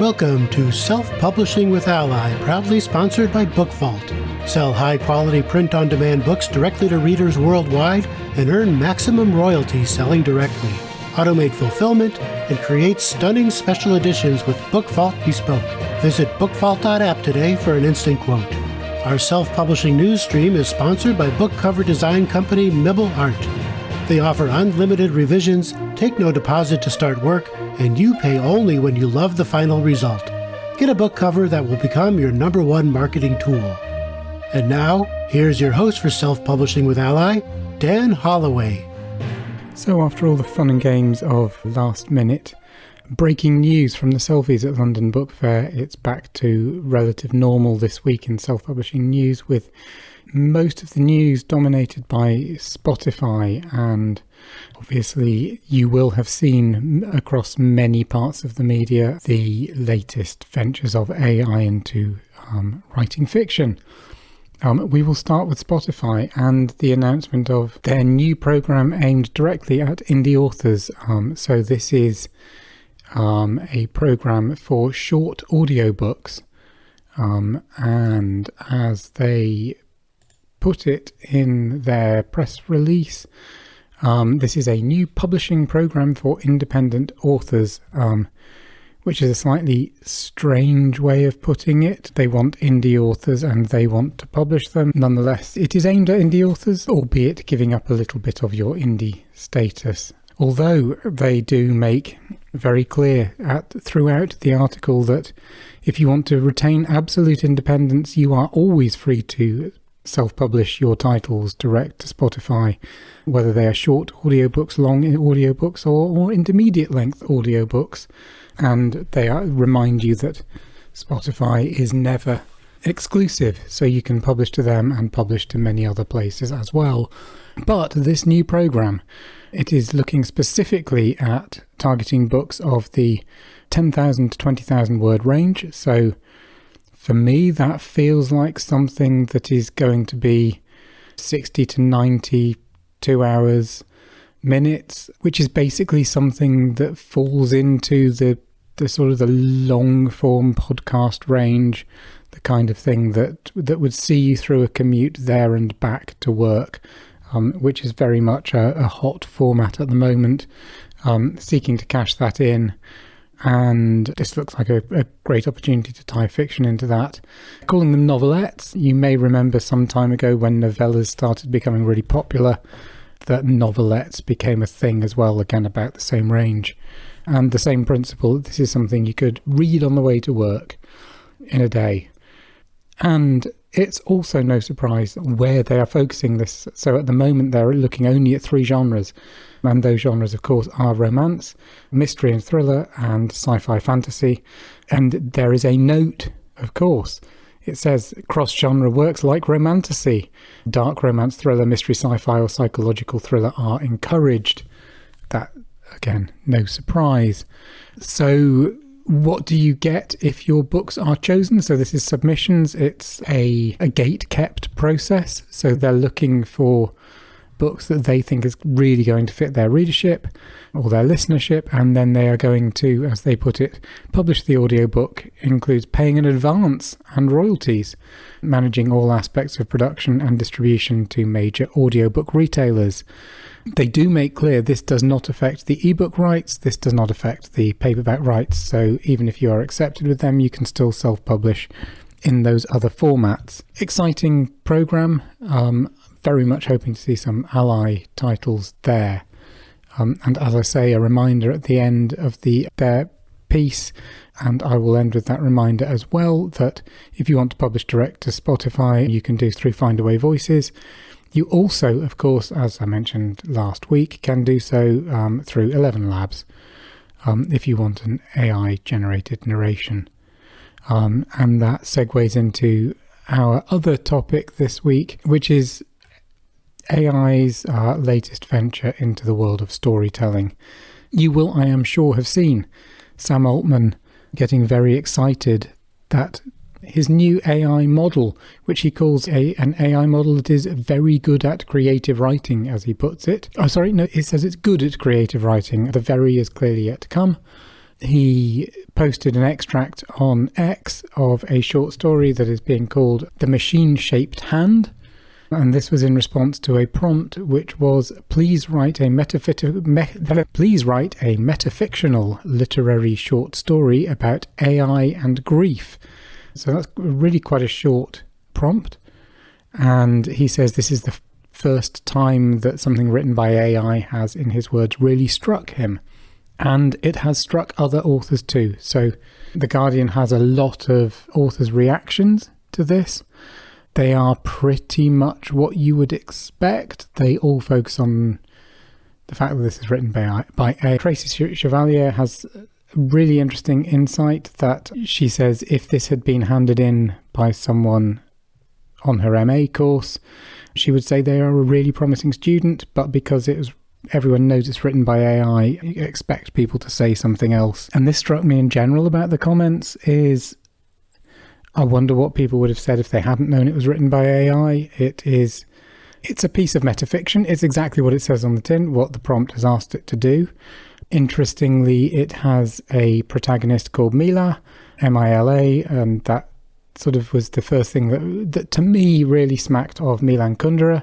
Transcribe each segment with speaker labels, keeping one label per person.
Speaker 1: Welcome to Self-Publishing with ALLi, proudly sponsored by Book Vault. Sell high-quality print-on-demand books directly to readers worldwide and earn maximum royalties selling directly. Automate fulfillment and create stunning special editions with Book Vault Bespoke. Visit bookvault.app today for an instant quote. Our self-publishing news stream is sponsored by book cover design company Mibble Art. They offer unlimited revisions, take no deposit to start work, and you pay only when you love the final result. Get a book cover that will become your #1 marketing tool. And now, here's your host for Self-Publishing with ALLi, Dan Holloway.
Speaker 2: So after all the fun and games of last minute breaking news from the selfies at London Book Fair, it's back to relative normal this week in self-publishing news, with most of the news dominated by Spotify, and obviously you will have seen across many parts of the media the latest ventures of AI into writing fiction. We will start with Spotify and the announcement of their new program aimed directly at indie authors. So this is a program for short audiobooks, and as they put it in their press release, this is a new publishing program for independent authors, which is a slightly strange way of putting it. They want indie authors and they want to publish them. Nonetheless, it is aimed at indie authors, albeit giving up a little bit of your indie status. Although they do make very clear throughout the article that if you want to retain absolute independence, you are always free to self-publish your titles direct to Spotify, whether they are short audiobooks, long audiobooks, or intermediate length audiobooks. And they remind you that Spotify is never exclusive, so you can publish to them and publish to many other places as well. But this new program, it is looking specifically at targeting books of the 10,000 to 20,000 word range. So for me, that feels like something that is going to be 60 to 90, 2 hours, minutes, which is basically something that falls into the sort of the long form podcast range, the kind of thing that would see you through a commute there and back to work, which is very much a hot format at the moment, seeking to cash that in. And this looks like a great opportunity to tie fiction into that. Calling them novelettes, you may remember some time ago when novellas started becoming really popular, that novelettes became a thing as well, again about the same range. And the same principle, this is something you could read on the way to work in a day. And it's also no surprise where they are focusing this. So at the moment they're looking only at 3 genres. And those genres, of course, are romance, mystery and thriller, and sci-fi fantasy. And there is a note, of course. It says cross-genre works like romantasy. Dark romance, thriller, mystery, sci-fi, or psychological thriller are encouraged. That, again, no surprise. So what do you get if your books are chosen? So this is submissions. It's a gate-kept process. So they're looking for books that they think is really going to fit their readership or their listenership, and then they are going to, as they put it, publish the audiobook. Includes paying in advance and royalties, managing all aspects of production and distribution to major audiobook retailers. They do make clear this does not affect the ebook rights, this does not affect the paperback rights, so even if you are accepted with them, you can still self-publish in those other formats. Exciting program. Very much hoping to see some ALLi titles there. And as I say, a reminder at the end of their piece, and I will end with that reminder as well, that if you want to publish direct to Spotify, you can do through Findaway Voices. You also, of course, as I mentioned last week, can do so through 11 Labs if you want an AI-generated narration. And that segues into our other topic this week, which is AI's latest venture into the world of storytelling. You will, I am sure, have seen Sam Altman getting very excited that his new AI model, which he calls an AI model that is very good at creative writing, as he puts it. Oh, sorry, no, it says it's good at creative writing. The very is clearly yet to come. he posted an extract on X of a short story that is being called The Machine-Shaped Hand. And this was in response to a prompt which was, please write a metafictional literary short story about AI and grief. So that's really quite a short prompt. And he says this is the first time that something written by AI has, in his words, really struck him. And it has struck other authors too. So The Guardian has a lot of authors' reactions to this. They are pretty much what you would expect. They all focus on the fact that this is written by AI. Tracy Chevalier has a really interesting insight that she says if this had been handed in by someone on her MA course, she would say they are a really promising student, but because everyone knows it's written by AI, you expect people to say something else. And this struck me in general about the comments is, I wonder what people would have said if they hadn't known it was written by AI. It's a piece of metafiction. It's exactly what it says on the tin, what the prompt has asked it to do. Interestingly, it has a protagonist called Mila, Mila, and that sort of was the first thing that to me really smacked of Milan Kundera,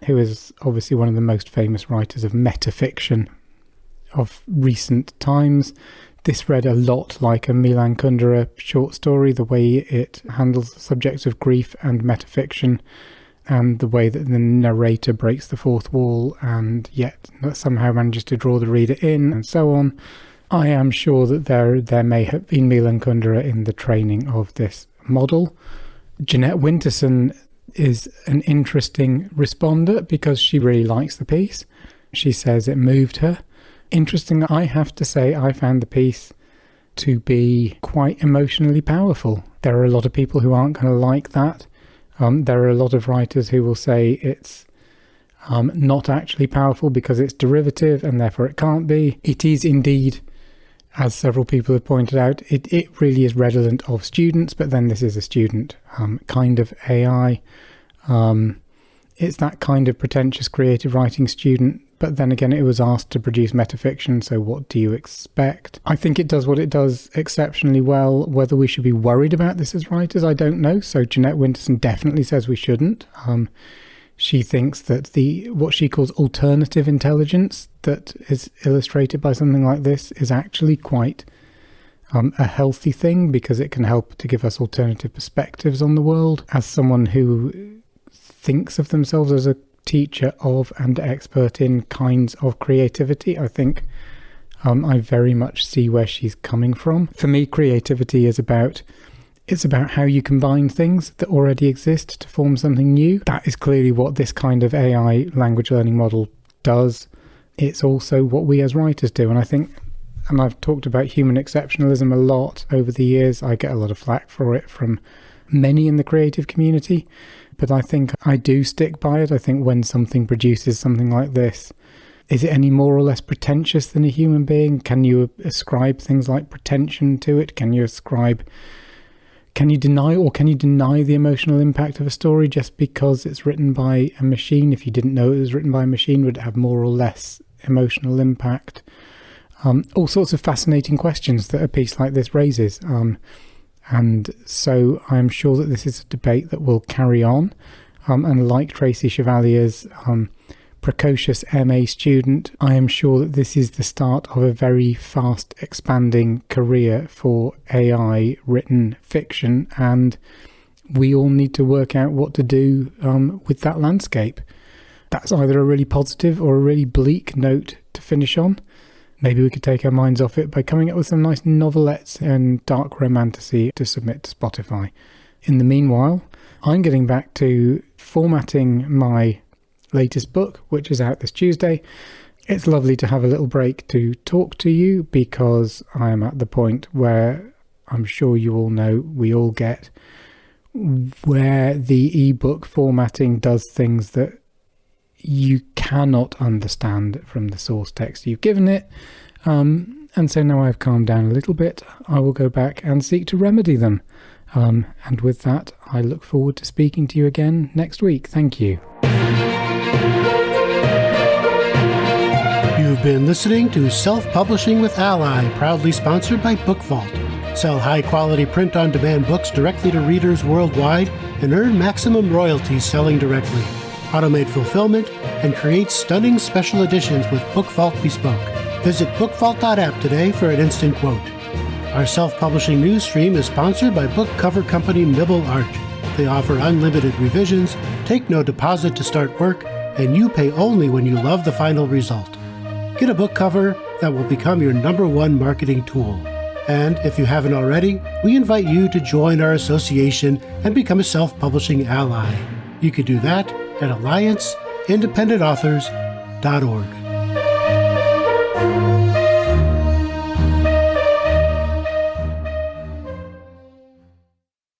Speaker 2: who is obviously one of the most famous writers of metafiction of recent times. This read a lot like a Milan Kundera short story, the way it handles the subjects of grief and metafiction, and the way that the narrator breaks the fourth wall and yet somehow manages to draw the reader in, and so on. I am sure that there may have been Milan Kundera in the training of this model. Jeanette Winterson is an interesting responder because she really likes the piece. She says it moved her. Interesting, I have to say I found the piece to be quite emotionally powerful. There are a lot of people who aren't going to like that. There are a lot of writers who will say it's not actually powerful because it's derivative and therefore it can't be. It is indeed, as several people have pointed out, it really is redolent of students, but then this is a student kind of AI. It's that kind of pretentious creative writing student, but then again it was asked to produce metafiction, so what do you expect? I think it does what it does exceptionally well. Whether we should be worried about this as writers, I don't know. So Jeanette Winterson definitely says we shouldn't. She thinks that what she calls alternative intelligence that is illustrated by something like this is actually quite a healthy thing, because it can help to give us alternative perspectives on the world. As someone who thinks of themselves as a teacher of and expert in kinds of creativity, I think I very much see where she's coming from. For me, creativity is about how you combine things that already exist to form something new. That is clearly what this kind of AI language learning model does. It's also what we as writers do. And I think, and I've talked about human exceptionalism a lot over the years. I get a lot of flack for it from many in the creative community, but I think I do stick by it. I think when something produces something like this, is it any more or less pretentious than a human being? Can you ascribe things like pretension to it? Can you deny the emotional impact of a story just because it's written by a machine? If you didn't know it was written by a machine, would it have more or less emotional impact? All sorts of fascinating questions that a piece like this raises. And so I'm sure that this is a debate that will carry on. And like Tracy Chevalier's precocious MA student, I am sure that this is the start of a very fast expanding career for AI written fiction, and we all need to work out what to do with that landscape. That's either a really positive or a really bleak note to finish on. Maybe we could take our minds off it by coming up with some nice novelettes and dark romantasy to submit to Spotify. In the meanwhile, I'm getting back to formatting my latest book, which is out this Tuesday. It's lovely to have a little break to talk to you, because I am at the point where I'm sure you all know, we all get, where the ebook formatting does things that you cannot understand from the source text you've given it. And so now I've calmed down a little bit, I will go back and seek to remedy them. And with that, I look forward to speaking to you again next week. Thank you.
Speaker 1: You've You've been listening to Self-Publishing with ALLi, proudly sponsored by Book Vault. Sell high-quality print-on-demand books directly to readers worldwide and earn maximum royalties selling directly. Automate fulfillment and create stunning special editions with Book Vault Bespoke. Visit bookvault.app today for an instant quote. Our self-publishing news stream is sponsored by book cover company Mibble Art. They offer unlimited revisions, take no deposit to start work, and you pay only when you love the final result. Get a book cover that will become your #1 marketing tool. And if you haven't already, we invite you to join our association and become a self-publishing ally. You could do that at allianceindependentauthors.org.